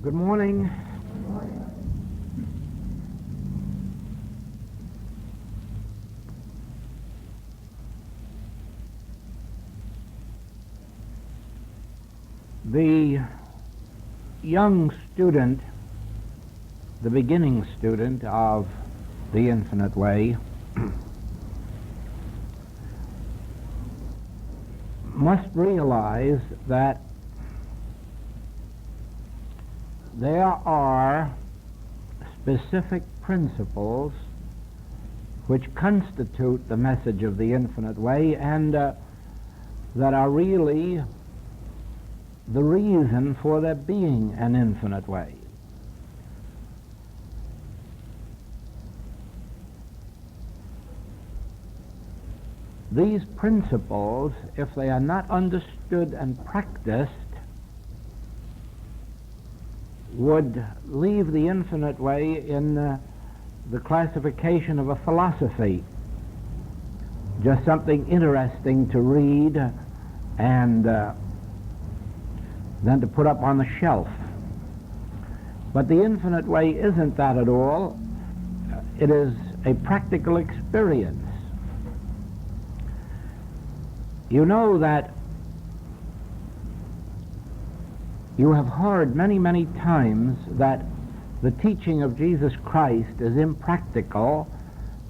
Good morning. The young student, the beginning student of the Infinite Way, must realize that there are specific principles which constitute the message of the Infinite Way and that are really the reason for there being an infinite way. These principles, if they are not understood and practiced, would leave the infinite way in the classification of a philosophy, just something interesting to read and then to put up on the shelf. But the infinite way isn't that at all. It is a practical experience. You know that you have heard many, many times that the teaching of Jesus Christ is impractical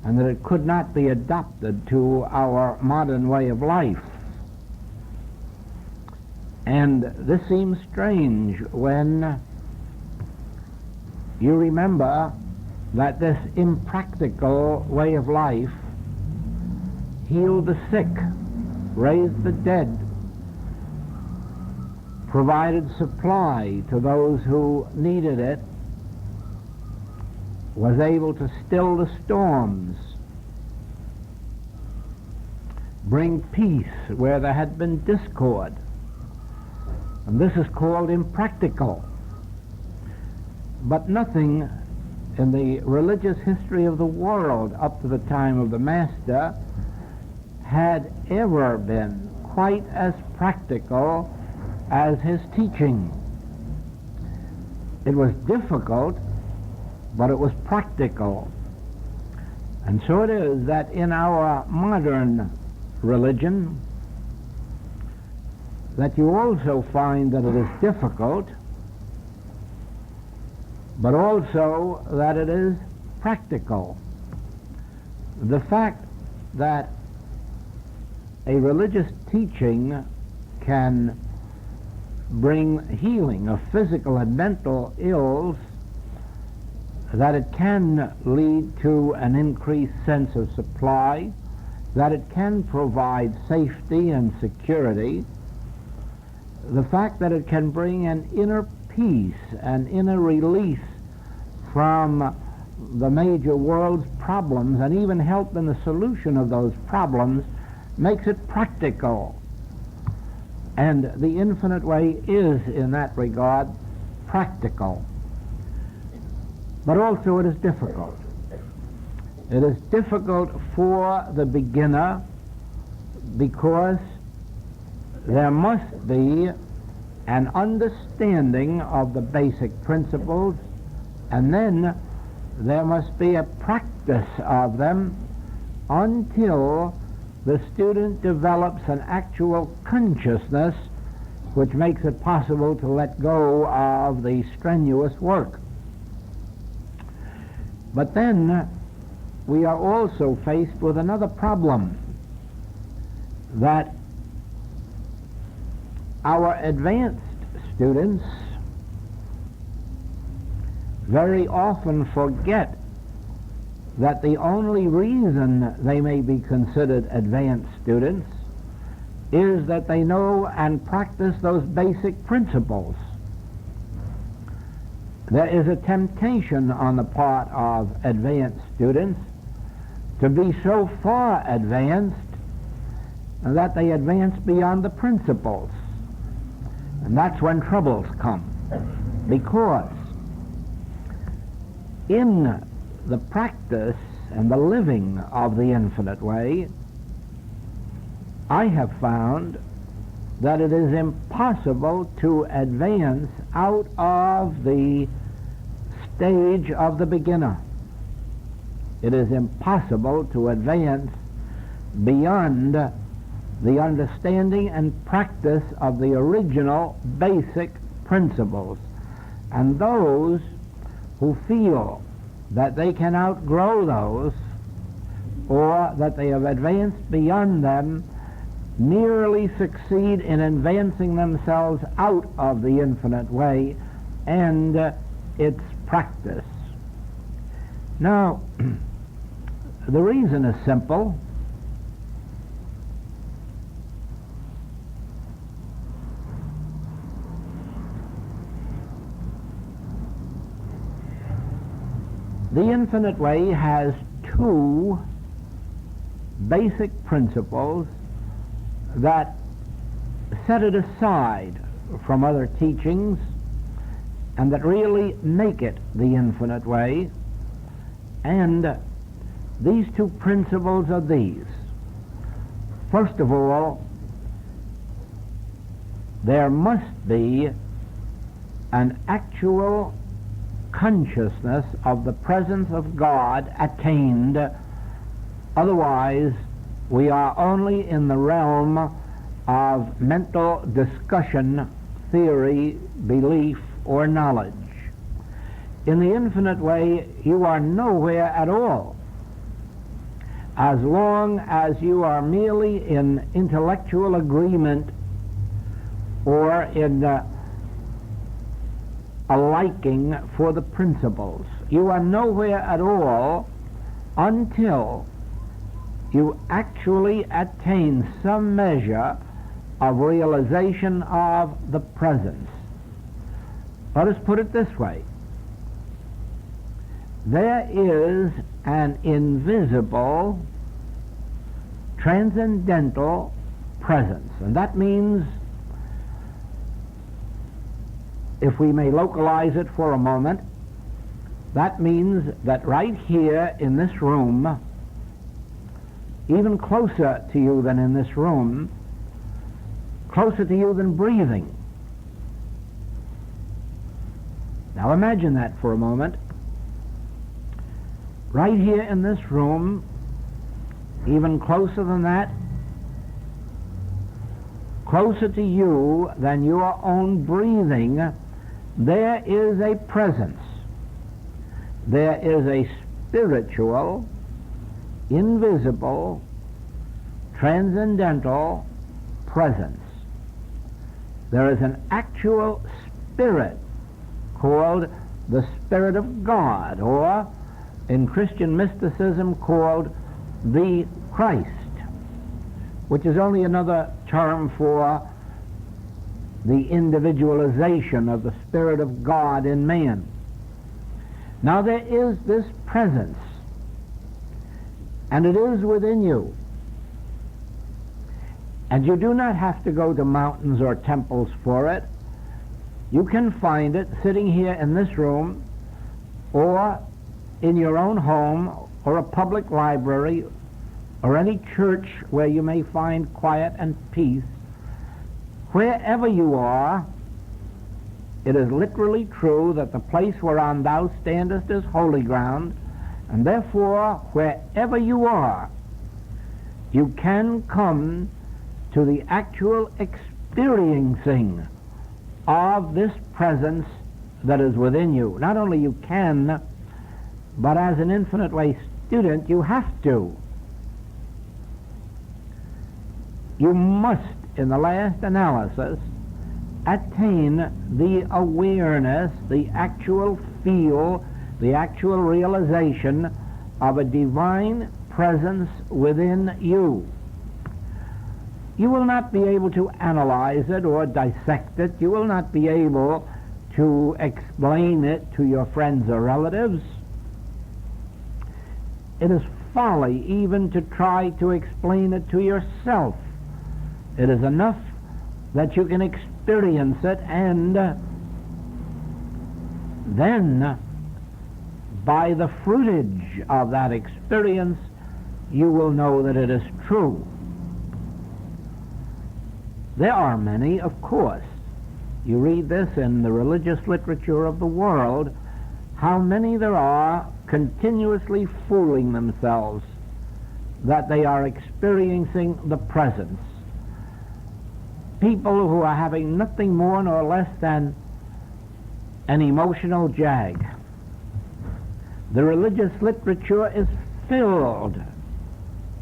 and that it could not be adopted to our modern way of life. And this seems strange when you remember that this impractical way of life healed the sick, raised the dead, provided supply to those who needed it, was able to still the storms, bring peace where there had been discord. And this is called impractical. But nothing in the religious history of the world up to the time of the Master had ever been quite as practical as his teaching. It was difficult, but it was practical. And so it is that in our modern religion, that you also find that it is difficult, but also that it is practical. The fact that a religious teaching can bring healing of physical and mental ills, that it can lead to an increased sense of supply, that it can provide safety and security, the fact that it can bring an inner peace, an inner release from the major world's problems and even help in the solution of those problems makes it practical. And the infinite way is, in that regard, practical. But also it is difficult. It is difficult for the beginner because there must be an understanding of the basic principles, and then there must be a practice of them until the student develops an actual consciousness which makes it possible to let go of the strenuous work. But then we are also faced with another problem, that our advanced students very often forget that the only reason they may be considered advanced students is that they know and practice those basic principles. There is a temptation on the part of advanced students to be so far advanced that they advance beyond the principles. And that's when troubles come, because in the practice and the living of the infinite way, I have found that it is impossible to advance out of the stage of the beginner. It is impossible to advance beyond the understanding and practice of the original basic principles. And those who feel that they can outgrow those, or that they have advanced beyond them, merely succeed in advancing themselves out of the infinite way and its practice. Now, the reason is simple. The infinite way has two basic principles that set it aside from other teachings and that really make it the infinite way. And these two principles are these. First of all, there must be an actual consciousness of the presence of God attained. Otherwise, we are only in the realm of mental discussion, theory, belief, or knowledge. In the infinite way, you are nowhere at all. As long as you are merely in intellectual agreement or in a liking for the principles, you are nowhere at all until you actually attain some measure of realization of the presence. Let us put it this way. There is an invisible, transcendental presence, and that means, if we may localize it for a moment, that means that right here in this room, even closer to you than in this room, closer to you than breathing. Now imagine that for a moment. Right here in this room, even closer than that, closer to you than your own breathing, there is a presence. There is a spiritual, invisible, transcendental presence. There is an actual spirit called the Spirit of God, or in Christian mysticism called the Christ, which is only another term for the individualization of the Spirit of God in man. Now there is this presence, and it is within you. And you do not have to go to mountains or temples for it. You can find it sitting here in this room, or in your own home, or a public library, or any church where you may find quiet and peace. Wherever you are, it is literally true that the place whereon thou standest is holy ground, and therefore, wherever you are, you can come to the actual experiencing of this presence that is within you. Not only you can, but as an infinite way student, you have to. You must, in the last analysis, attain the awareness, the actual feel, the actual realization of a divine presence within you. You will not be able to analyze it or dissect it. You will not be able to explain it to your friends or relatives. It is folly even to try to explain it to yourself. It is enough that you can experience it, and then by the fruitage of that experience you will know that it is true. There are many, of course. You read this in the religious literature of the world, how many there are continuously fooling themselves that they are experiencing the presence. People who are having nothing more nor less than an emotional jag. The religious literature is filled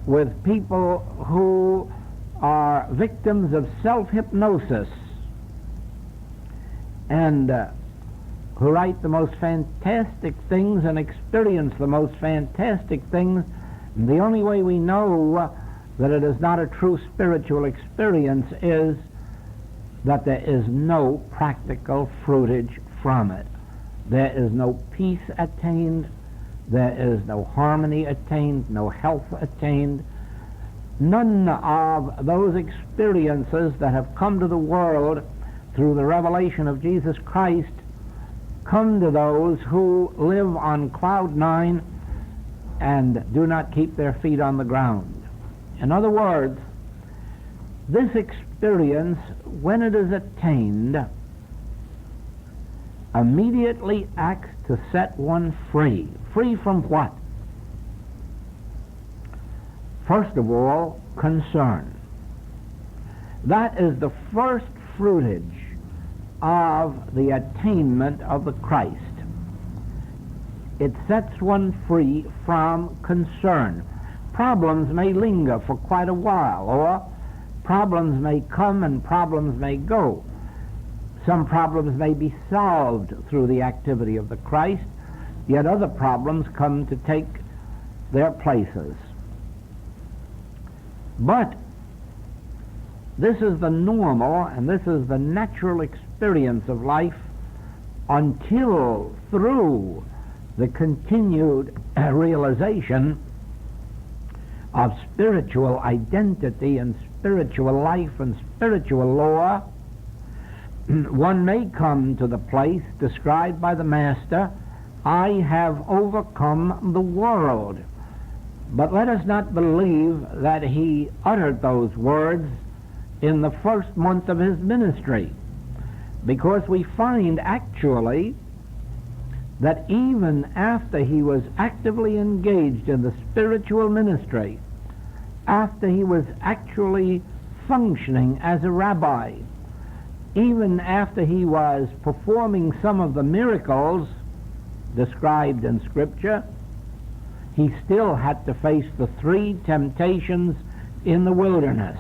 with people who are victims of self-hypnosis and who write the most fantastic things and experience the most fantastic things. And the only way we know that it is not a true spiritual experience is that there is no practical fruitage from it. There is no peace attained, there is no harmony attained, no health attained. None of those experiences that have come to the world through the revelation of Jesus Christ come to those who live on cloud nine and do not keep their feet on the ground. In other words, this experience, when it is attained, immediately acts to set one free. Free from what? First of all, concern. That is the first fruitage of the attainment of the Christ. It sets one free from concern. Problems may linger for quite a while, or problems may come and problems may go. Some problems may be solved through the activity of the Christ, yet other problems come to take their places. But this is the normal and this is the natural experience of life until through the continued realization of spiritual identity and spiritual life and spiritual law, one may come to the place described by the Master, I have overcome the world. But let us not believe that he uttered those words in the first month of his ministry, because we find actually that even after he was actively engaged in the spiritual ministry, after he was actually functioning as a rabbi, even after he was performing some of the miracles described in Scripture, he still had to face the 3 temptations in the wilderness.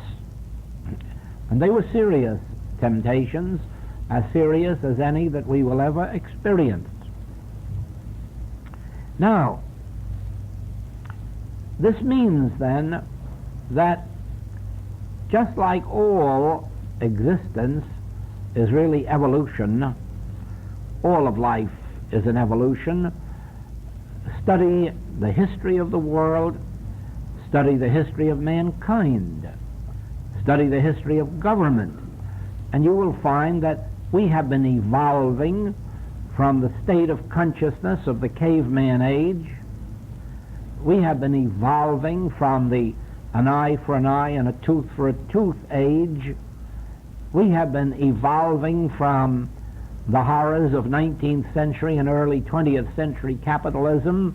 And they were serious temptations, as serious as any that we will ever experience. Now, this means then that just like all existence is really evolution, all of life is an evolution. Study the history of the world, study the history of mankind, study the history of government, and you will find that we have been evolving from the state of consciousness of the caveman age. We have been evolving from the an eye for an eye and a tooth for a tooth age. We have been evolving from the horrors of 19th century and early 20th century capitalism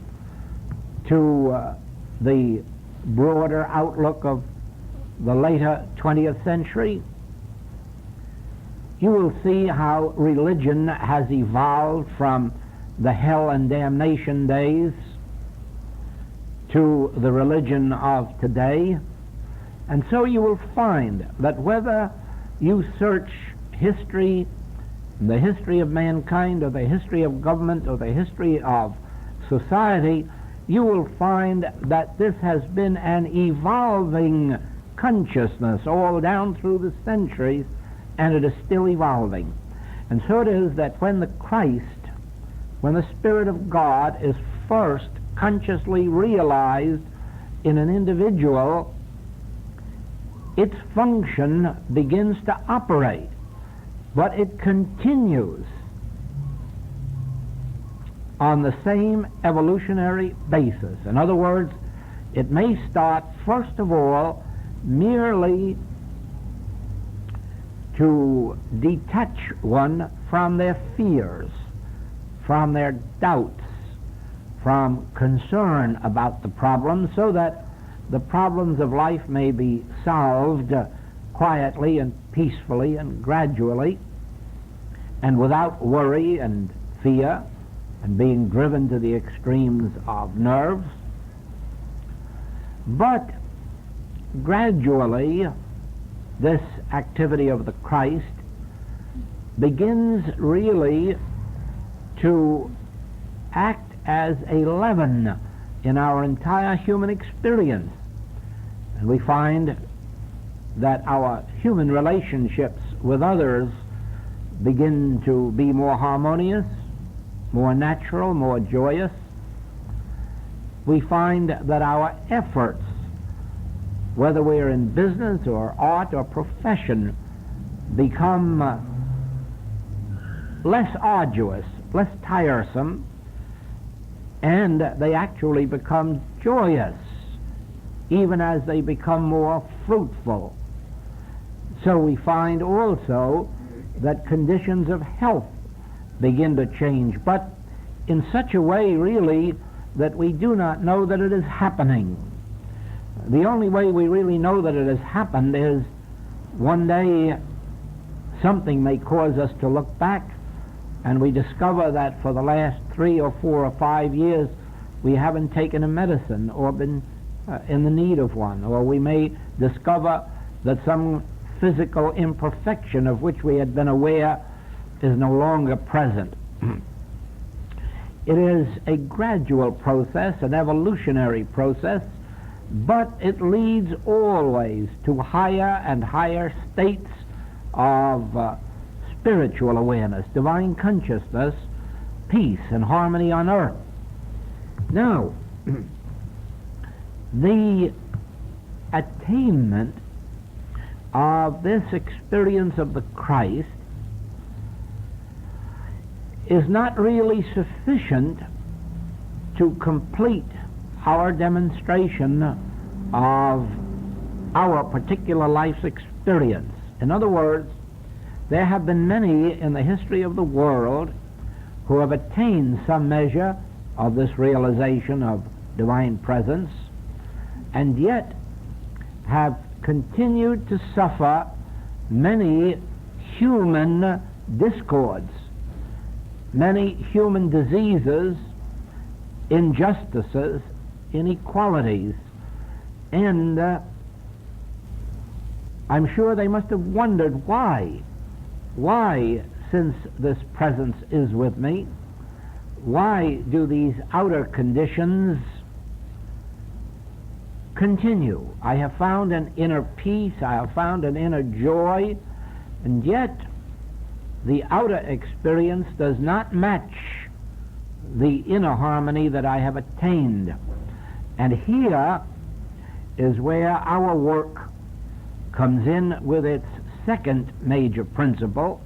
to the broader outlook of the later 20th century. You will see how religion has evolved from the hell and damnation days to the religion of today. And so you will find that whether you search history, the history of mankind, or the history of government, or the history of society, you will find that this has been an evolving consciousness all down through the centuries, and it is still evolving. And so it is that when the Christ, when the Spirit of God is first consciously realized in an individual, its function begins to operate, but it continues on the same evolutionary basis. In other words, it may start, first of all, merely to detach one from their fears, from their doubts, from concern about the problems, so that the problems of life may be solved quietly and peacefully and gradually, and without worry and fear and being driven to the extremes of nerves. But gradually, this activity of the Christ begins really to act as a leaven in our entire human experience. And we find that our human relationships with others begin to be more harmonious, more natural, more joyous. We find that our efforts, whether we're in business or art or profession, become less arduous, less tiresome, and they actually become joyous, even as they become more fruitful. So we find also that conditions of health begin to change, but in such a way, really, that we do not know that it is happening. The only way we really know that it has happened is one day something may cause us to look back, and we discover that for the last 3 or 4 or 5 years we haven't taken a medicine or been in the need of one, or we may discover that some physical imperfection of which we had been aware is no longer present. It is a gradual process, an evolutionary process, but it leads always to higher and higher states of spiritual awareness, divine consciousness, peace and harmony on earth. Now, the attainment of this experience of the Christ is not really sufficient to complete our demonstration of our particular life's experience. In other words, there have been many in the history of the world who have attained some measure of this realization of divine presence, and yet have continued to suffer many human discords, many human diseases, injustices, inequalities, and I'm sure they must have wondered why, since this presence is with me, why do these outer conditions continue? I have found an inner peace, I have found an inner joy, and yet the outer experience does not match the inner harmony that I have attained. And here is where our work comes in with its second major principle.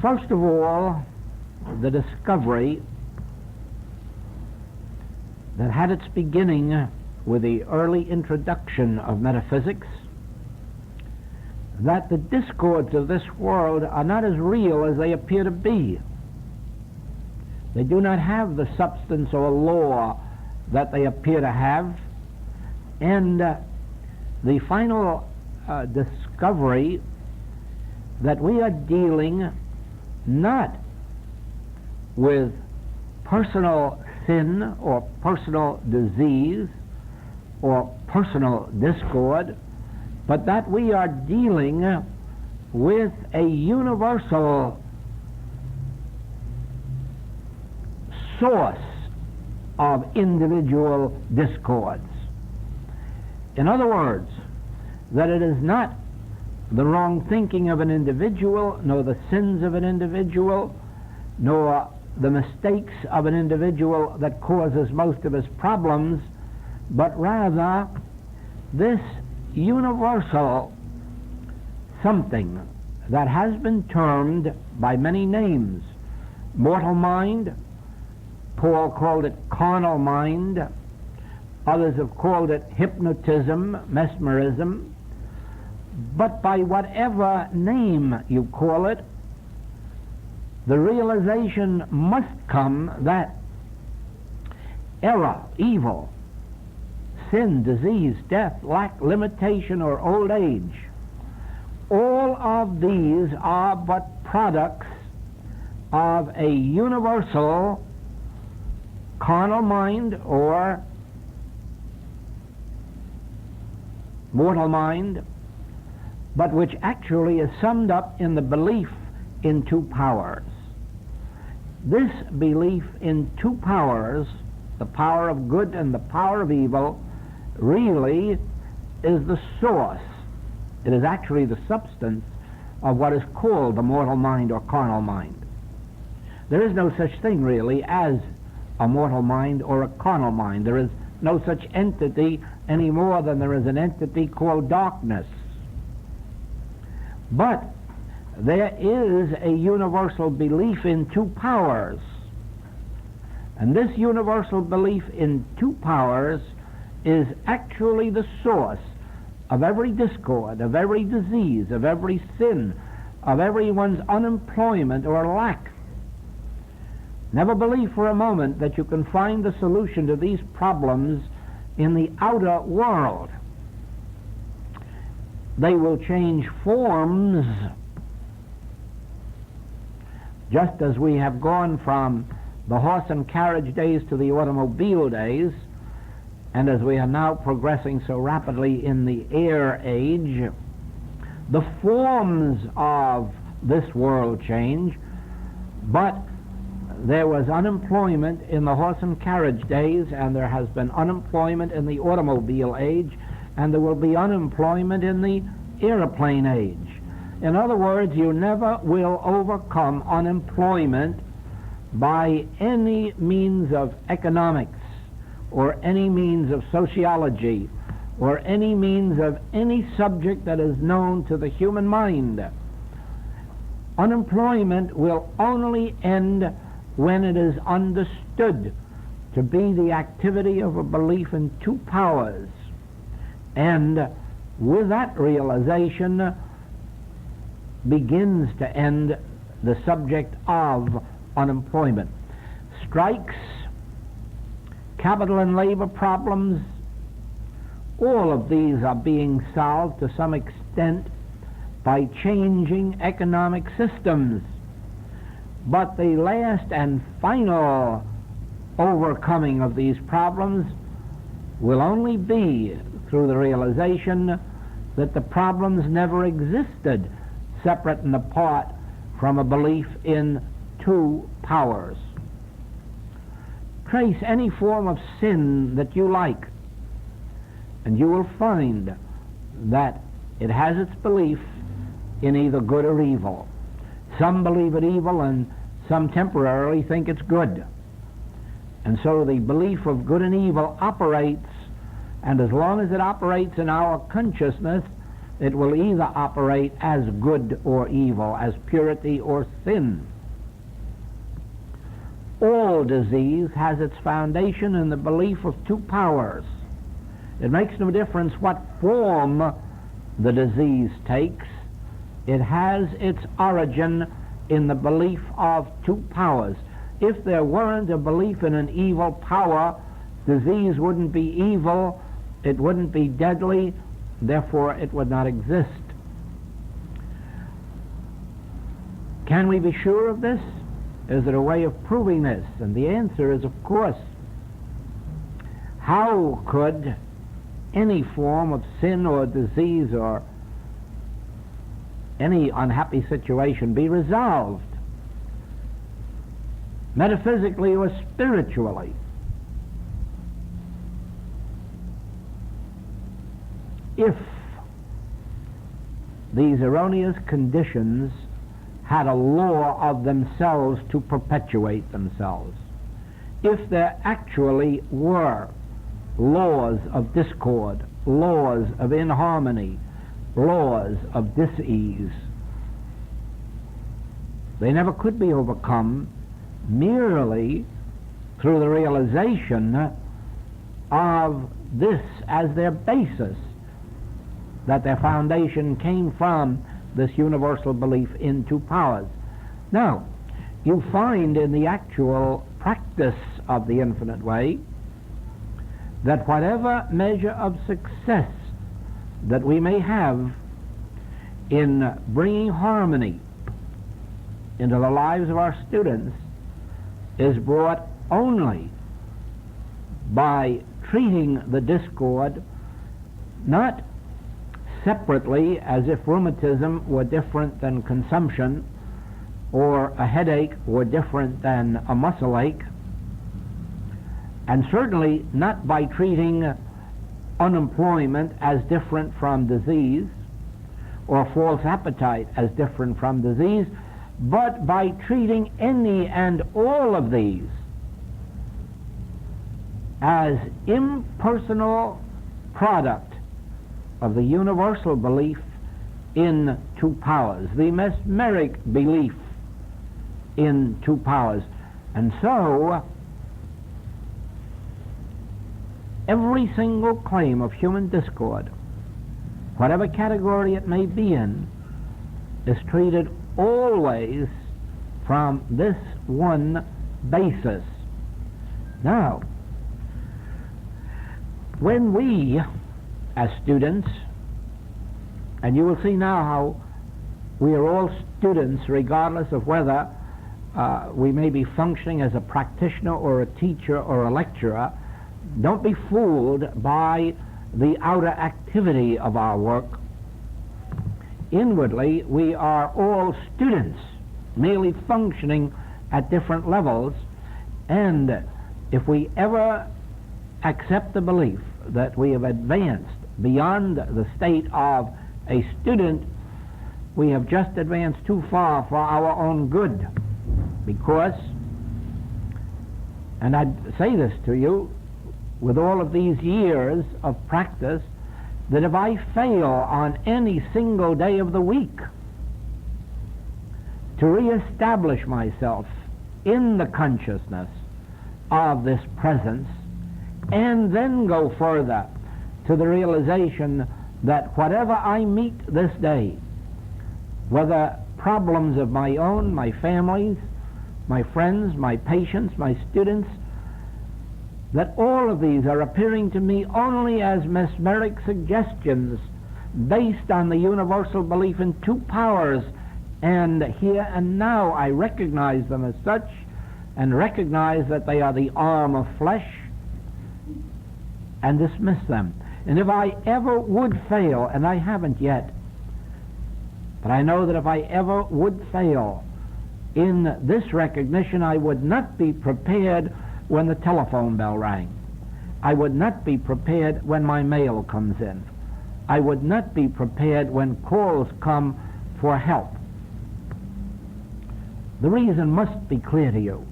First of all, the discovery that had its beginning with the early introduction of metaphysics, that the discords of this world are not as real as they appear to be. They do not have the substance or law that they appear to have, and the final discovery that we are dealing not with personal sin or personal disease or personal discord, but that we are dealing with a universal source of individual discords. In other words, that it is not the wrong thinking of an individual, nor the sins of an individual, nor the mistakes of an individual that causes most of his problems, but rather this universal something that has been termed by many names: mortal mind, Paul called it carnal mind. Others have called it hypnotism, mesmerism. But by whatever name you call it, the realization must come that error, evil, sin, disease, death, lack, limitation, or old age, all of these are but products of a universal carnal mind or mortal mind, but which actually is summed up in the belief in two powers. This belief in two powers, the power of good and the power of evil, really is the source. It is actually the substance of what is called the mortal mind or carnal mind. There is no such thing really as a mortal mind or a carnal mind. There is no such entity any more than there is an entity called darkness. But there is a universal belief in two powers. And this universal belief in two powers is actually the source of every discord, of every disease, of every sin, of everyone's unemployment or lack. Never believe for a moment that you can find the solution to these problems in the outer world. They will change forms, just as we have gone from the horse and carriage days to the automobile days, and as we are now progressing so rapidly in the air age. The forms of this world change, but there was unemployment in the horse and carriage days, and there has been unemployment in the automobile age, and there will be unemployment in the airplane age. In other words, you never will overcome unemployment by any means of economics or any means of sociology or any means of any subject that is known to the human mind. Unemployment will only end when it is understood to be the activity of a belief in two powers. And with that realization begins to end the subject of unemployment. Strikes, capital and labor problems, all of these are being solved to some extent by changing economic systems. But the last and final overcoming of these problems will only be through the realization that the problems never existed separate and apart from a belief in two powers. Trace any form of sin that you like, and you will find that it has its belief in either good or evil. Some believe it evil, and some temporarily think it's good. And so the belief of good and evil operates, and as long as it operates in our consciousness, it will either operate as good or evil, as purity or sin. All disease has its foundation in the belief of two powers. It makes no difference what form the disease takes. It has its origin in the belief of two powers. If there weren't a belief in an evil power, disease wouldn't be evil, it wouldn't be deadly, therefore it would not exist. Can we be sure of this? Is there a way of proving this? And the answer is, of course. How could any form of sin or disease or any unhappy situation be resolved metaphysically or spiritually? If these erroneous conditions had a law of themselves to perpetuate themselves, if there actually were laws of discord, laws of inharmony, laws of dis-ease, they never could be overcome merely through the realization of this as their basis, that their foundation came from this universal belief in two powers. Now, you find in the actual practice of the infinite way that whatever measure of success that we may have in bringing harmony into the lives of our students is brought only by treating the discord not separately as if rheumatism were different than consumption, or a headache were different than a muscle ache, and certainly not by treating unemployment as different from disease, or false appetite as different from disease, but by treating any and all of these as impersonal product of the universal belief in two powers, the mesmeric belief in two powers. And so every single claim of human discord, whatever category it may be in, is treated always from this one basis. Now, when we, as students, and you will see now how we are all students regardless of whether we may be functioning as a practitioner or a teacher or a lecturer, don't be fooled by the outer activity of our work. Inwardly, we are all students, merely functioning at different levels, and if we ever accept the belief that we have advanced beyond the state of a student, we have just advanced too far for our own good, because, and I'd say this to you with all of these years of practice, that if I fail on any single day of the week to reestablish myself in the consciousness of this presence, and then go further to the realization that whatever I meet this day, whether problems of my own, my family's, my friends, my patients, my students, that all of these are appearing to me only as mesmeric suggestions based on the universal belief in two powers, and here and now I recognize them as such, and recognize that they are the arm of flesh, and dismiss them. And if I ever would fail, and I haven't yet, but I know that if I ever would fail in this recognition, I would not be prepared when the telephone bell rang. I would not be prepared when my mail comes in. I would not be prepared when calls come for help. The reason must be clear to you.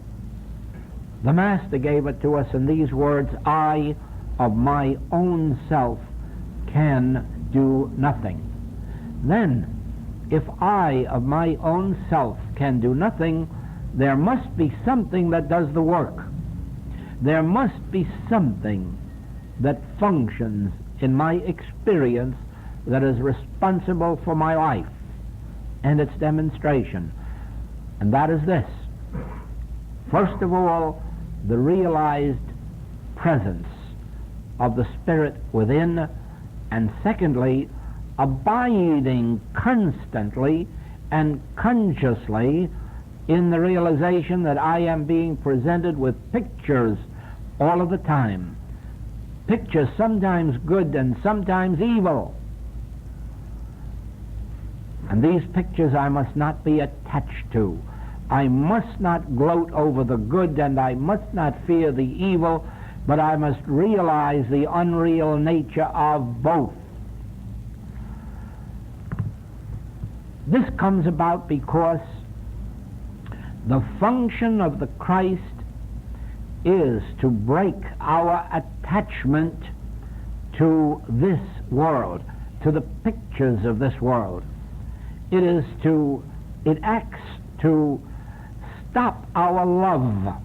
The Master gave it to us in these words: I of my own self can do nothing. Then, if I of my own self can do nothing, there must be something that does the work. There must be something that functions in my experience that is responsible for my life and its demonstration. And that is this: first of all, the realized presence of the Spirit within, and secondly, abiding constantly and consciously in the realization that I am being presented with pictures all of the time. Pictures sometimes good and sometimes evil. And these pictures I must not be attached to. I must not gloat over the good, and I must not fear the evil, but I must realize the unreal nature of both. This comes about because the function of the Christ is to break our attachment to this world, to the pictures of this world. It acts to stop our love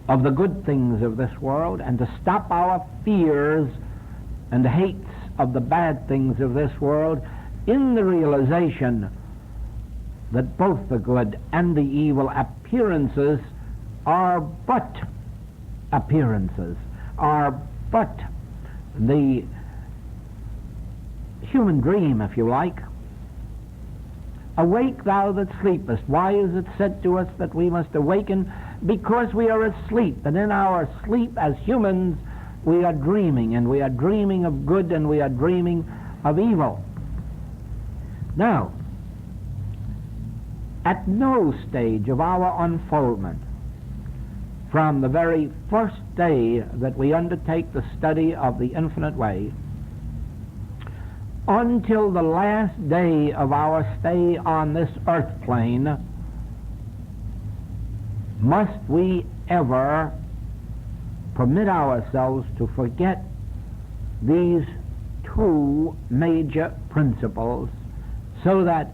of the good things of this world and to stop our fears and hates of the bad things of this world in the realization that both the good and the evil appearances are but appearances, are but the human dream, if you like. Awake, thou that sleepest. Why is it said to us that we must awaken? Because we are asleep, and in our sleep as humans we are dreaming, and we are dreaming of good and we are dreaming of evil. Now, at no stage of our unfoldment, from the very first day that we undertake the study of the infinite way, until the last day of our stay on this earth plane, must we ever permit ourselves to forget these two major principles, so that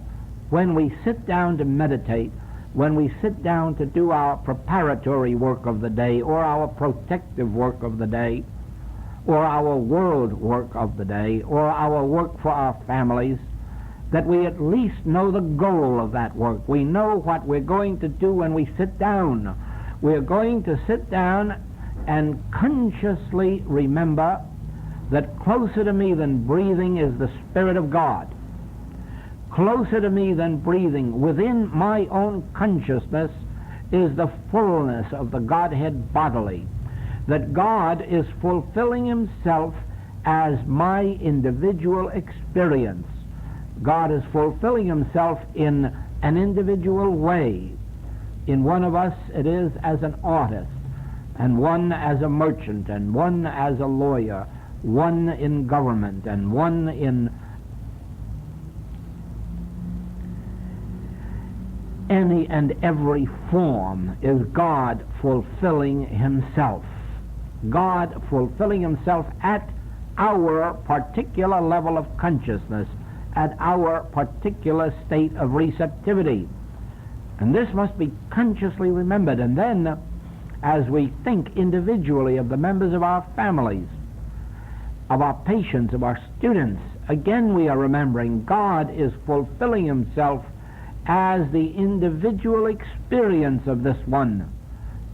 when we sit down to meditate, when we sit down to do our preparatory work of the day, or our protective work of the day, or our world work of the day, or our work for our families, that we at least know the goal of that work. We know what we're going to do when we sit down. We're going to sit down and consciously remember that closer to me than breathing is the Spirit of God. Closer to me than breathing, within my own consciousness, is the fullness of the Godhead bodily. That God is fulfilling himself as my individual experience. God is fulfilling himself in an individual way. In one of us it is as an artist, and one as a merchant, and one as a lawyer, one in government, and one in any and every form is God fulfilling himself. God fulfilling himself at our particular level of consciousness, at our particular state of receptivity. And this must be consciously remembered. And then, as we think individually of the members of our families, of our patients, of our students, again we are remembering God is fulfilling himself as the individual experience of this one.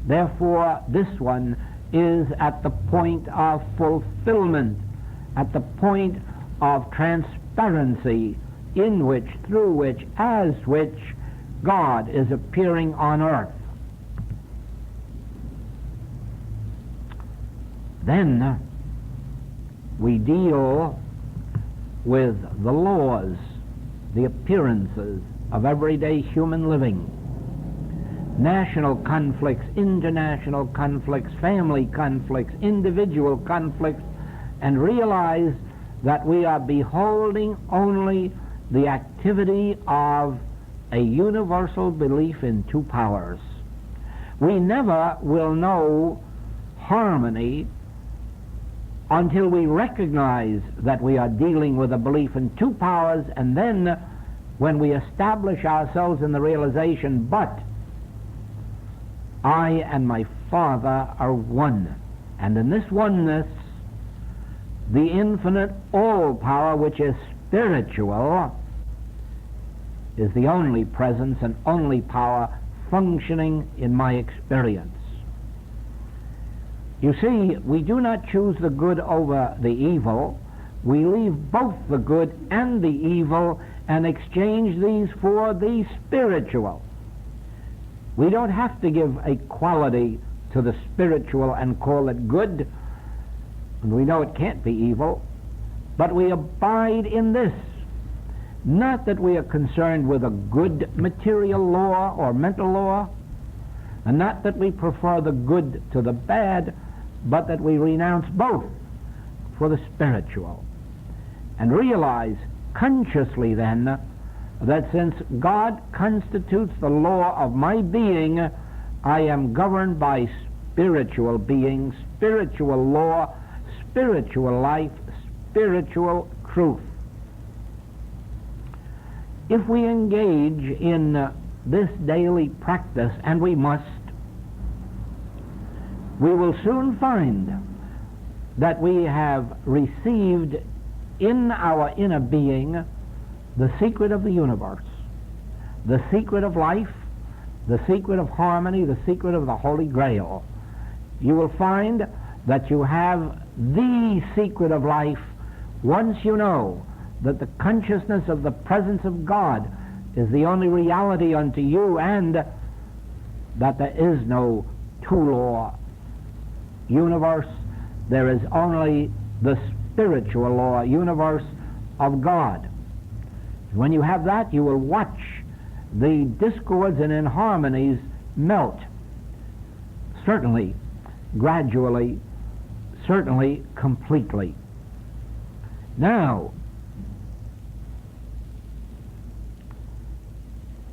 Therefore, this one is at the point of fulfillment, at the point of transparency, in which, through which, as which, God is appearing on earth. Then we deal with the laws, the appearances of everyday human living. National conflicts, international conflicts, family conflicts, individual conflicts, and realize that we are beholding only the activity of a universal belief in two powers. We never will know harmony until we recognize that we are dealing with a belief in two powers, and then when we establish ourselves in the realization, but I and my Father are one. And in this oneness, the infinite all-power, which is spiritual, is the only presence and only power functioning in my experience. You see, we do not choose the good over the evil. We leave both the good and the evil and exchange these for the spiritual. We don't have to give a quality to the spiritual and call it good, and we know it can't be evil, but we abide in this. Not that we are concerned with a good material law or mental law, and not that we prefer the good to the bad, but that we renounce both for the spiritual. And realize consciously then that since God constitutes the law of my being, I am governed by spiritual being, spiritual law, spiritual life, spiritual truth. If we engage in this daily practice, and we must, we will soon find that we have received in our inner being the secret of the universe, the secret of life, the secret of harmony, the secret of the Holy Grail. You will find that you have the secret of life once you know that the consciousness of the presence of God is the only reality unto you, and that there is no two-law universe. There is only the spiritual law universe of God. When you have that, you will watch the discords and inharmonies melt. Certainly, gradually, certainly, completely. Now,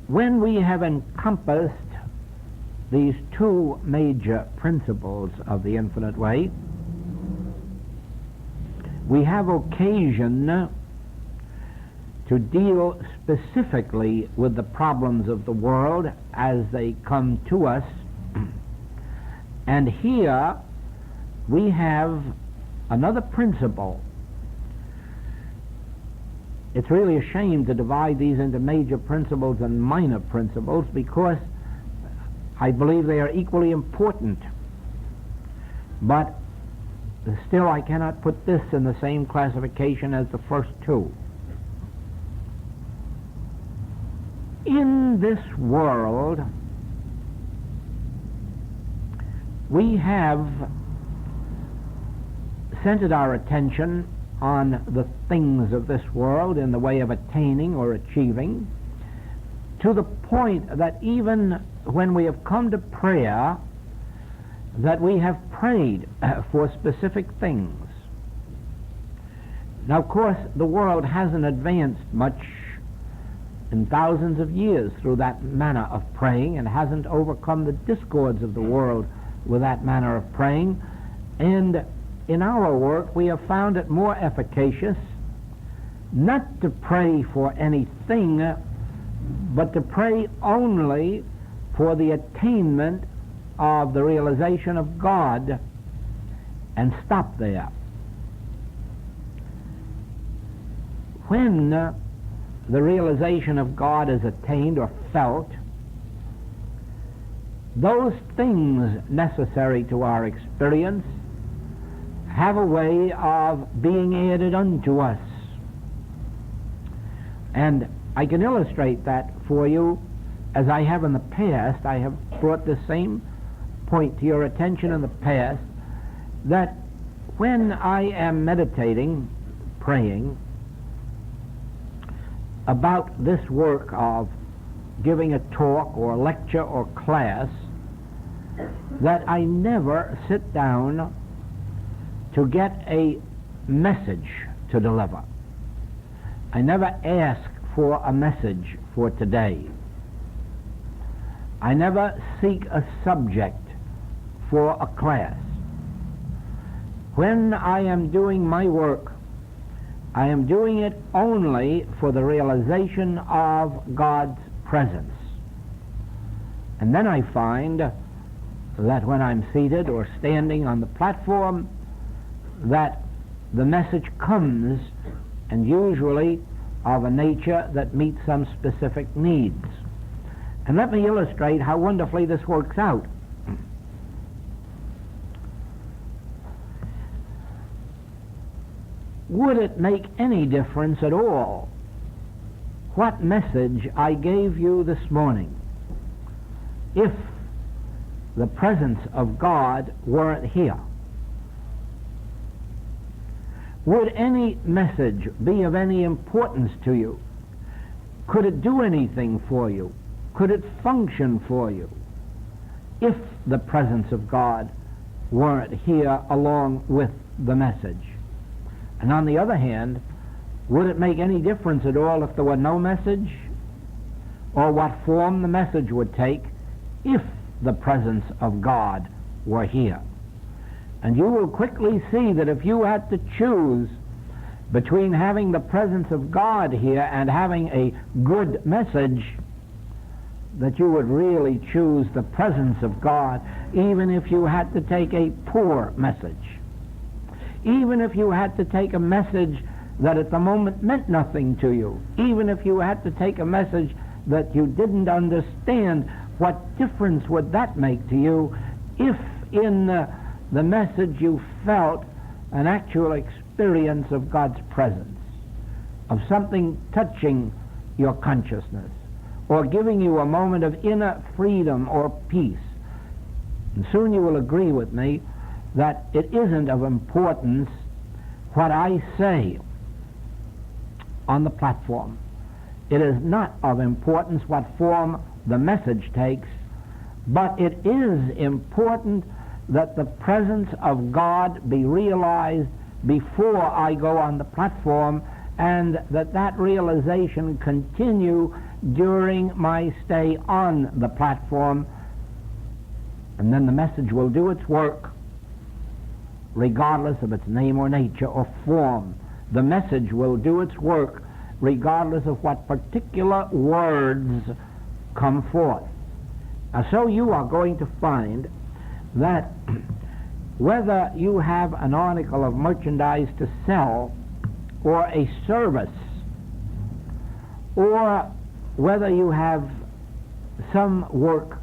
when we have encompassed these two major principles of the infinite way, we have occasion to deal specifically with the problems of the world as they come to us. And here we have another principle. It's really a shame to divide these into major principles and minor principles, because I believe they are equally important. But still, I cannot put this in the same classification as the first two. In this world, we have centered our attention on the things of this world in the way of attaining or achieving, to the point that even when we have come to prayer, that we have prayed for specific things. Now, of course, the world hasn't advanced much in thousands of years through that manner of praying, and hasn't overcome the discords of the world with that manner of praying. And in our work, we have found it more efficacious not to pray for anything, but to pray only for the attainment of the realization of God, and stop there. When the realization of God is attained or felt, those things necessary to our experience have a way of being added unto us. And I can illustrate that for you as I have in the past. I have brought the same point to your attention in the past, that when I am meditating, praying about this work of giving a talk or lecture or class, that I never sit down to get a message to deliver. I never ask for a message for today. I never seek a subject for a class. When I am doing my work, I am doing it only for the realization of God's presence. And then I find that when I'm seated or standing on the platform, that the message comes, and usually of a nature that meets some specific needs. And let me illustrate how wonderfully this works out. Would it make any difference at all what message I gave you this morning if the presence of God weren't here? Would any message be of any importance to you? Could it do anything for you? Could it function for you if the presence of God weren't here along with the message? And on the other hand, would it make any difference at all if there were no message, or what form the message would take if the presence of God were here? And you will quickly see that if you had to choose between having the presence of God here and having a good message, that you would really choose the presence of God, even if you had to take a poor message. Even if you had to take a message that at the moment meant nothing to you. Even if you had to take a message that you didn't understand, what difference would that make to you if in the message you felt an actual experience of God's presence, of something touching your consciousness, or giving you a moment of inner freedom or peace? And soon you will agree with me that it isn't of importance what I say on the platform. It is not of importance what form the message takes, but it is important that the presence of God be realized before I go on the platform, and that realization continue during my stay on the platform, and then the message will do its work regardless of its name or nature or form. The message will do its work regardless of what particular words come forth. So you are going to find that whether you have an article of merchandise to sell, or a service, or whether you have some work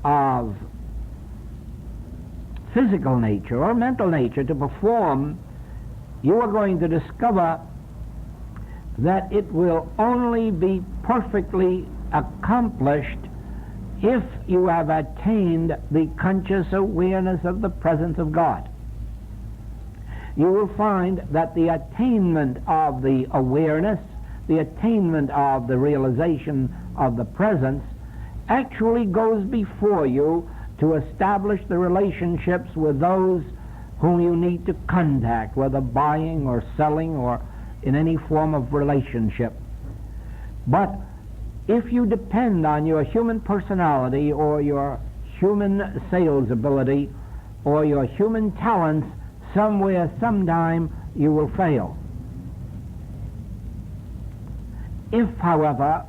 of physical nature or mental nature to perform, you are going to discover that it will only be perfectly accomplished if you have attained the conscious awareness of the presence of God. You will find that the attainment of the awareness, the attainment of the realization of the presence, actually goes before you to establish the relationships with those whom you need to contact, whether buying or selling or in any form of relationship. But if you depend on your human personality or your human sales ability or your human talents, somewhere, sometime, you will fail. If, however,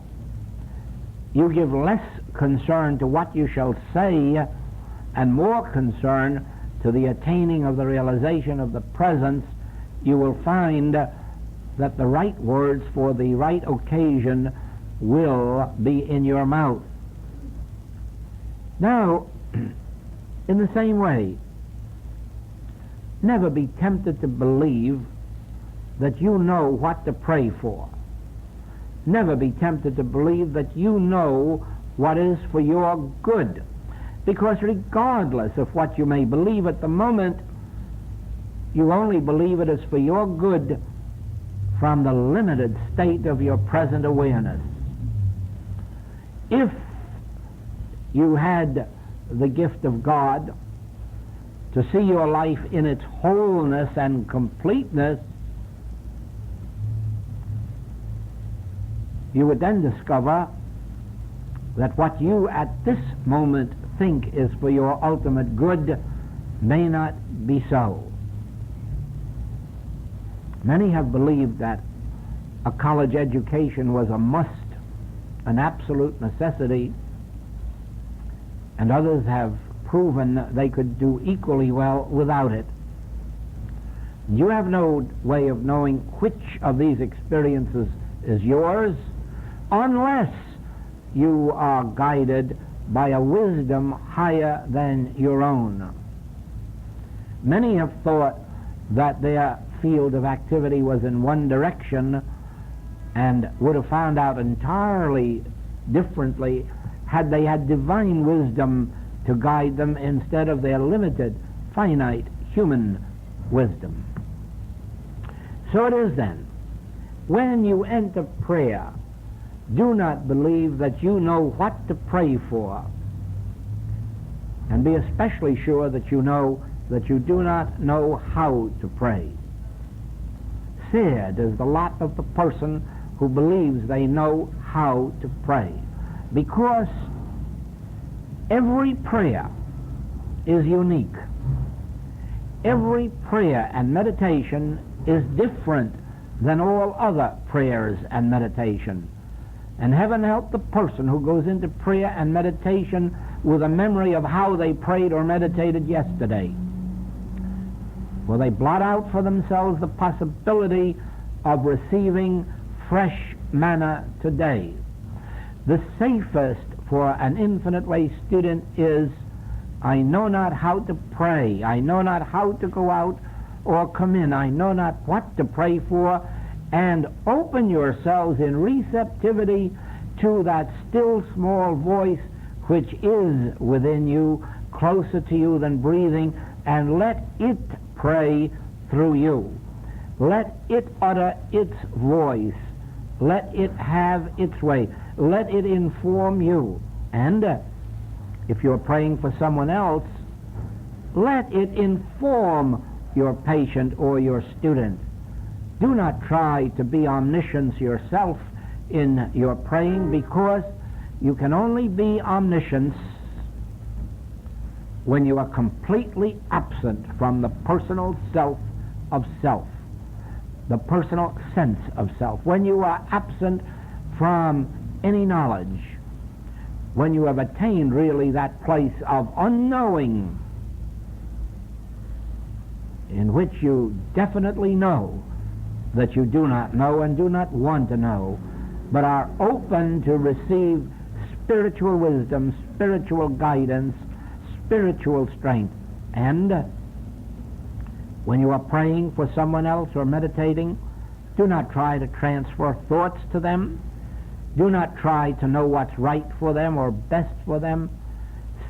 you give less concern to what you shall say and more concern to the attaining of the realization of the presence, you will find that the right words for the right occasion will be in your mouth. Now, in the same way, never be tempted to believe that you know what to pray for. Never be tempted to believe that you know what is for your good, because regardless of what you may believe at the moment, you only believe it is for your good from the limited state of your present awareness. If you had the gift of God to see your life in its wholeness and completeness, you would then discover that what you at this moment think is for your ultimate good may not be so. Many have believed that a college education was a must, an absolute necessity, and others have proven they could do equally well without it. You have no way of knowing which of these experiences is yours unless you are guided by a wisdom higher than your own. Many have thought that their field of activity was in one direction and would have found out entirely differently had they had divine wisdom to guide them instead of their limited, finite human wisdom. So it is then, when you enter prayer, do not believe that you know what to pray for, and be especially sure that you know that you do not know how to pray. Sad is the lot of the person who believes they know how to pray, because every prayer is unique. Every prayer and meditation is different than all other prayers and meditation. And heaven help the person who goes into prayer and meditation with a memory of how they prayed or meditated yesterday. Will they blot out for themselves the possibility of receiving fresh manna today? The safest for an Infinite Way student is, I know not how to pray, I know not how to go out or come in, I know not what to pray for, and open yourselves in receptivity to that still small voice which is within you, closer to you than breathing, and let it pray through you. Let it utter its voice. Let it have its way. Let it inform you. And if you're praying for someone else, let it inform your patient or your student. Do not try to be omniscience yourself in your praying, because you can only be omniscience when you are completely absent from the personal self of self, the personal sense of self. When you are absent from any knowledge, when you have attained really that place of unknowing in which you definitely know that you do not know and do not want to know, but are open to receive spiritual wisdom, spiritual guidance, spiritual strength. And when you are praying for someone else or meditating, do not try to transfer thoughts to them. Do not try to know what's right for them or best for them.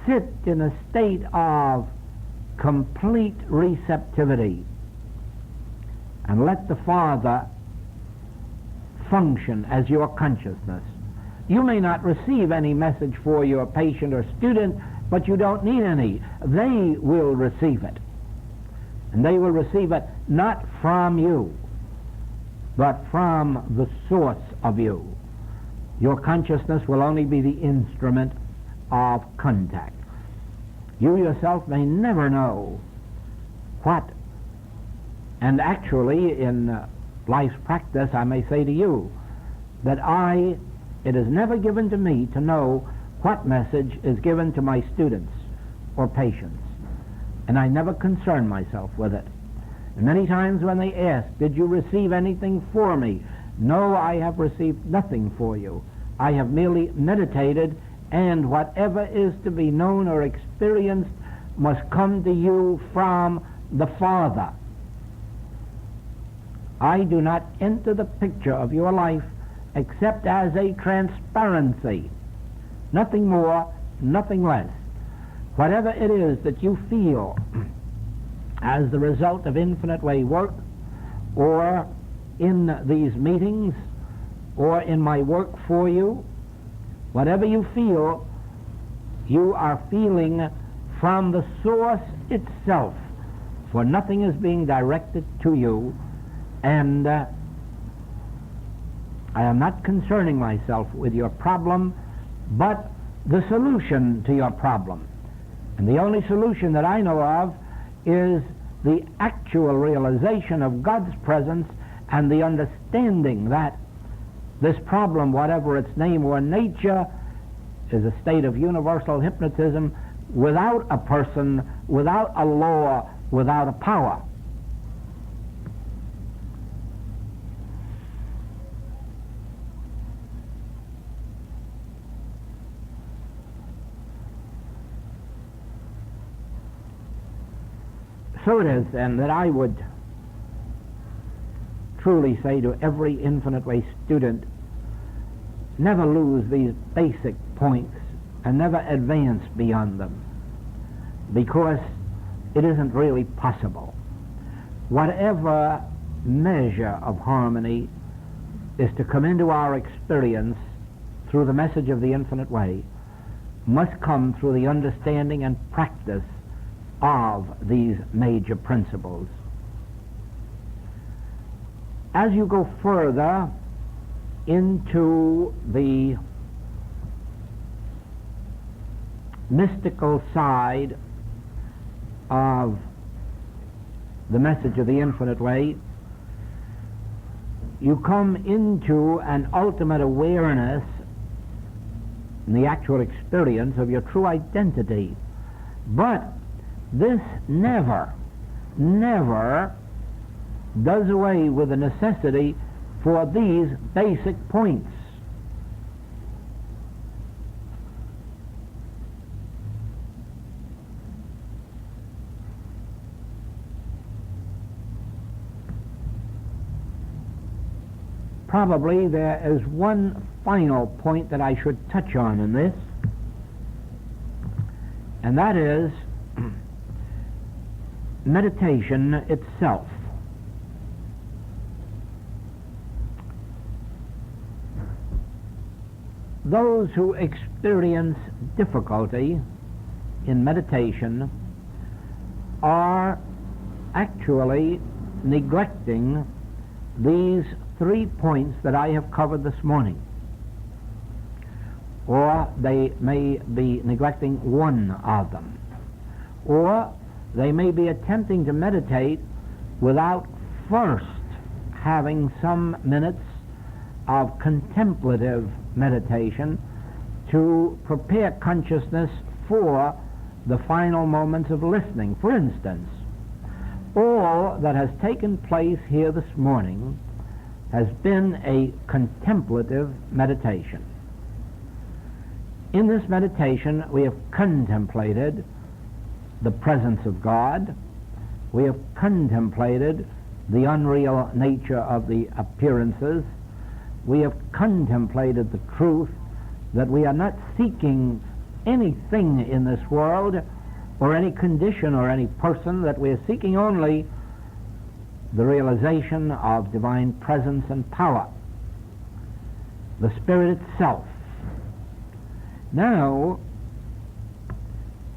Sit in a state of complete receptivity and let the Father function as your consciousness. You may not receive any message for your patient or student, but you don't need any. They will receive it. And they will receive it not from you, but from the source of you. Your consciousness will only be the instrument of contact. You yourself may never know what. And actually, in life's practice, I may say to you that it is never given to me to know what message is given to my students or patients. And I never concern myself with it. And many times when they ask, did you receive anything for me? No, I have received nothing for you. I have merely meditated, and whatever is to be known or experienced must come to you from the Father. I do not enter the picture of your life except as a transparency. Nothing more, nothing less. Whatever it is that you feel as the result of Infinite Way work, or in these meetings, or in my work for you, whatever you feel, you are feeling from the source itself, for nothing is being directed to you. And I am not concerning myself with your problem, but the solution to your problem. And the only solution that I know of is the actual realization of God's presence and the understanding that this problem, whatever its name or nature, is a state of universal hypnotism without a person, without a law, without a power. So it is, and that I would truly say to every Infinite Way student, never lose these basic points and never advance beyond them, because it isn't really possible. Whatever measure of harmony is to come into our experience through the message of the Infinite Way must come through the understanding and practice of these major principles. As you go further into the mystical side of the message of the Infinite Way, you come into an ultimate awareness the actual experience of your true identity. But this never does away with the necessity for these basic points. Probably there is one final point that I should touch on in this, and that is meditation itself. Those who experience difficulty in meditation are actually neglecting these 3 points that I have covered this morning. Or they may be neglecting one of them. Or they may be attempting to meditate without first having some minutes of contemplative meditation to prepare consciousness for the final moments of listening. For instance, all that has taken place here this morning has been a contemplative meditation. In this meditation, we have contemplated the presence of God. We have contemplated the unreal nature of the appearances. We have contemplated the truth that we are not seeking anything in this world or any condition or any person, that we are seeking only the realization of divine presence and power, the Spirit itself. Now,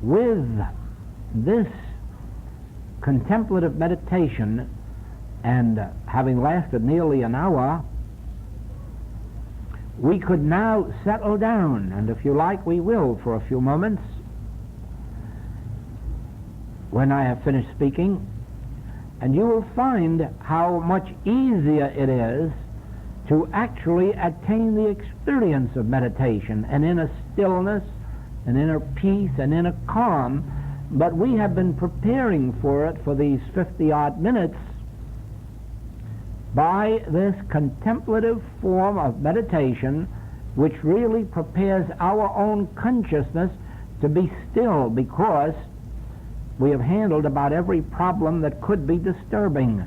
with this contemplative meditation, and having lasted nearly an hour, we could now settle down, and if you like, we will for a few moments when I have finished speaking, and you will find how much easier it is to actually attain the experience of meditation, an inner stillness, an inner peace, an inner calm. But we have been preparing for it for these 50-odd minutes by this contemplative form of meditation, which really prepares our own consciousness to be still, because we have handled about every problem that could be disturbing.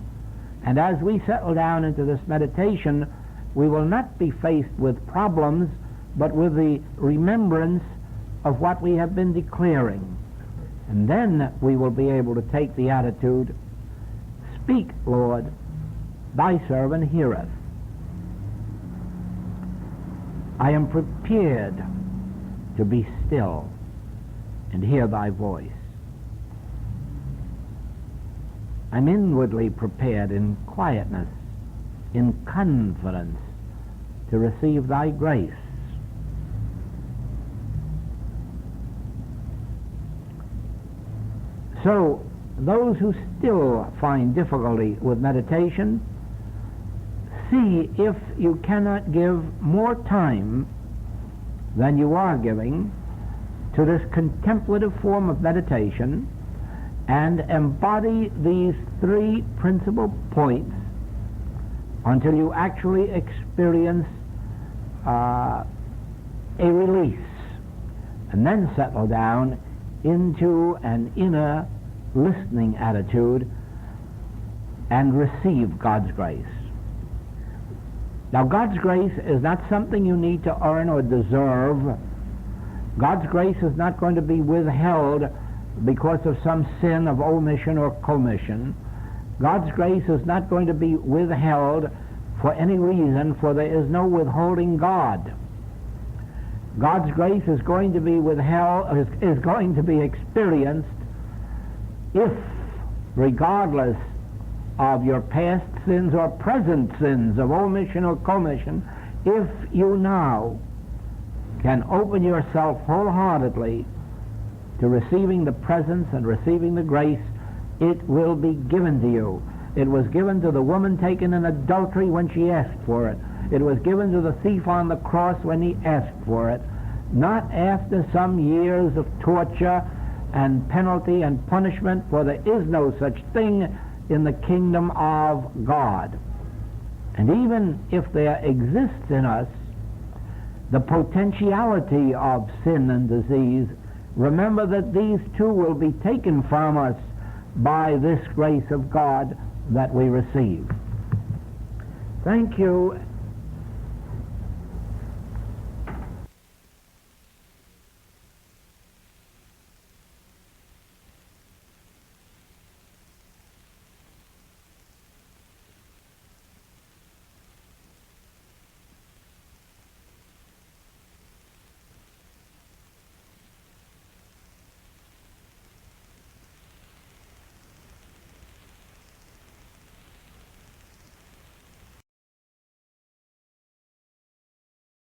And as we settle down into this meditation, we will not be faced with problems, but with the remembrance of what we have been declaring. And then we will be able to take the attitude, "Speak, Lord, thy servant heareth. I am prepared to be still and hear thy voice. I'm inwardly prepared in quietness, in confidence, to receive thy grace." So, those who still find difficulty with meditation, see if you cannot give more time than you are giving to this contemplative form of meditation, and embody these 3 principal points until you actually experience a release, and then settle down into an inner listening attitude and receive God's grace. Now, God's grace is not something you need to earn or deserve. God's grace is not going to be withheld because of some sin of omission or commission. God's grace is not going to be withheld for any reason, for there is no withholding God. God's grace is going to be is going to be experienced if, regardless of your past sins or present sins of omission or commission, if you now can open yourself wholeheartedly to receiving the presence and receiving the grace, it will be given to you. It was given to the woman taken in adultery when she asked for it. It was given to the thief on the cross when he asked for it. not after some years of torture and penalty and punishment, for there is no such thing in the kingdom of God. And even if there exists in us the potentiality of sin and disease, remember that these too will be taken from us by this grace of God that we receive. Thank you.